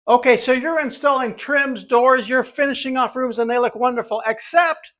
Okay, so you're installing trims, doors, you're finishing off rooms and they look wonderful, except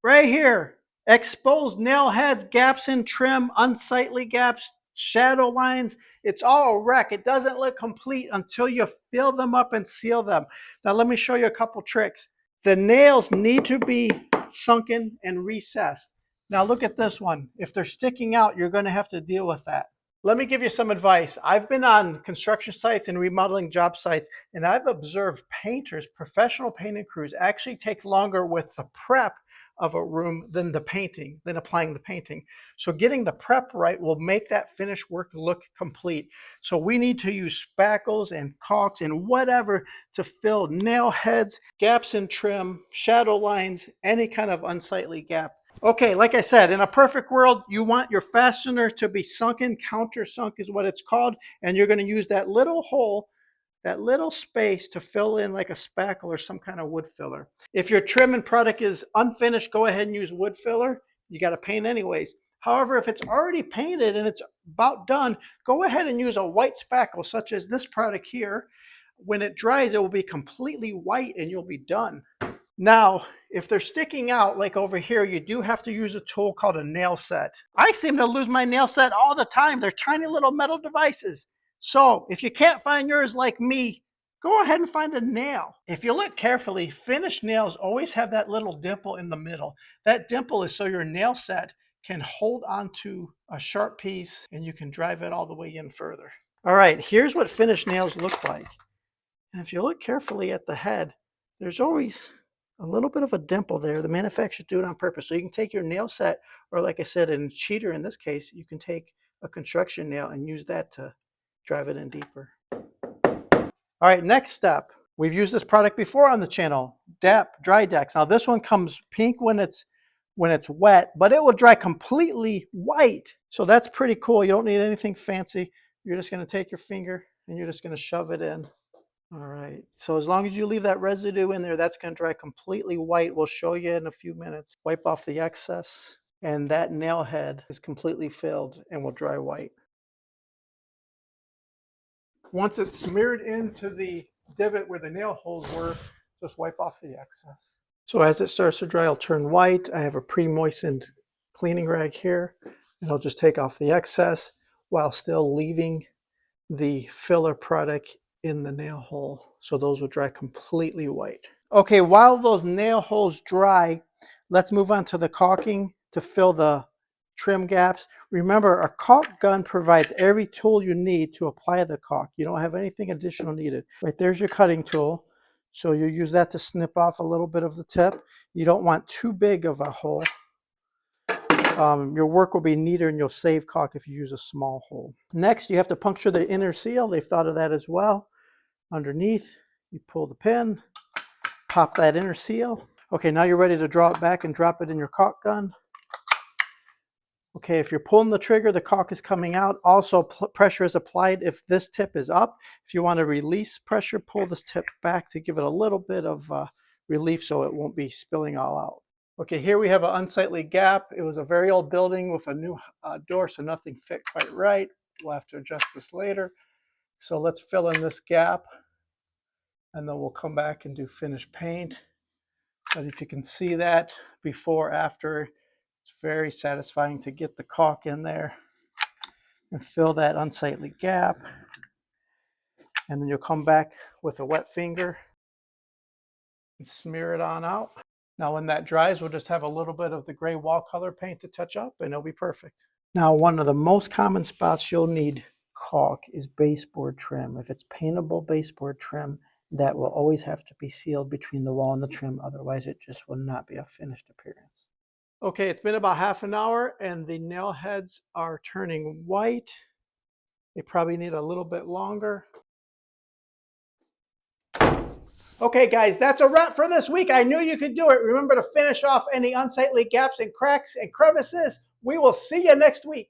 right here, exposed nail heads, gaps in trim, unsightly gaps, shadow lines. It's all a wreck. It doesn't look complete until you fill them up and seal them. Now let me show you a couple tricks. The nails need to be sunken and recessed. Now look at this one. If they're sticking out, you're going to have to deal with that. Let me give you some advice. I've been on construction sites and remodeling job sites, and I've observed painters, professional painting crews, actually take longer with the prep of a room than applying the painting. So getting the prep right will make that finished work look complete. So we need to use spackles and caulks and whatever to fill nail heads, gaps in trim, shadow lines, any kind of unsightly gap. Okay, like I said, in a perfect world, you want your fastener to be sunken, countersunk is what it's called, and you're going to use that little hole, that little space to fill in like a spackle or some kind of wood filler. If your trim and product is unfinished, go ahead and use wood filler. You got to paint anyways. However, if it's already painted and it's about done, go ahead and use a white spackle such as this product here. When it dries, it will be completely white and you'll be done. Now, if they're sticking out like over here, you do have to use a tool called a nail set. I seem to lose my nail set all the time. They're tiny little metal devices. So if you can't find yours like me, go ahead and find a nail. If you look carefully, finished nails always have that little dimple in the middle. That dimple is so your nail set can hold onto a sharp piece and you can drive it all the way in further. All right, here's what finished nails look like. And if you look carefully at the head, there's always a little bit of a dimple there. The manufacturers do it on purpose. So you can take your nail set, or like I said, in cheater in this case, you can take a construction nail and use that to drive it in deeper. All right, next step. We've used this product before on the channel, dry decks. Now this one comes pink when it's wet, but it will dry completely white. So that's pretty cool. You don't need anything fancy. You're just going to take your finger and you're just going to shove it in. All right, so as long as you leave that residue in there, that's going to dry completely white. We'll show you in a few minutes. Wipe off the excess, and that nail head is completely filled and will dry white. Once it's smeared into the divot where the nail holes were, just wipe off the excess. So as it starts to dry, it'll turn white. I have a pre-moistened cleaning rag here, and I'll just take off the excess while still leaving the filler product in the nail hole, so those will dry completely white. Okay, while those nail holes dry, let's move on to the caulking to fill the trim gaps. Remember, a caulk gun provides every tool you need to apply the caulk. You don't have anything additional needed. Right, there's your cutting tool. So you use that to snip off a little bit of the tip. You don't want too big of a hole. Your work will be neater and you'll save caulk if you use a small hole. Next, you have to puncture the inner seal. They've thought of that as well. Underneath, you pull the pin, pop that inner seal. Okay, now you're ready to draw it back and drop it in your caulk gun. Okay, if you're pulling the trigger, the caulk is coming out. Also, pressure is applied if this tip is up. If you want to release pressure, pull this tip back to give it a little bit of relief so it won't be spilling all out. Okay, here we have an unsightly gap. It was a very old building with a new door, so nothing fit quite right. We'll have to adjust this later. So let's fill in this gap, and then we'll come back and do finished paint. But if you can see that before, after, it's very satisfying to get the caulk in there and fill that unsightly gap. And then you'll come back with a wet finger and smear it on out. Now when that dries, we'll just have a little bit of the gray wall color paint to touch up and it'll be perfect. Now one of the most common spots you'll need caulk is baseboard trim. If it's paintable baseboard trim, that will always have to be sealed between the wall and the trim, otherwise it just will not be a finished appearance. Okay, it's been about half an hour and the nail heads are turning white. They probably need a little bit longer. Okay guys, that's a wrap for this week. I knew you could do it. Remember to finish off any unsightly gaps and cracks and crevices. We will see you next week.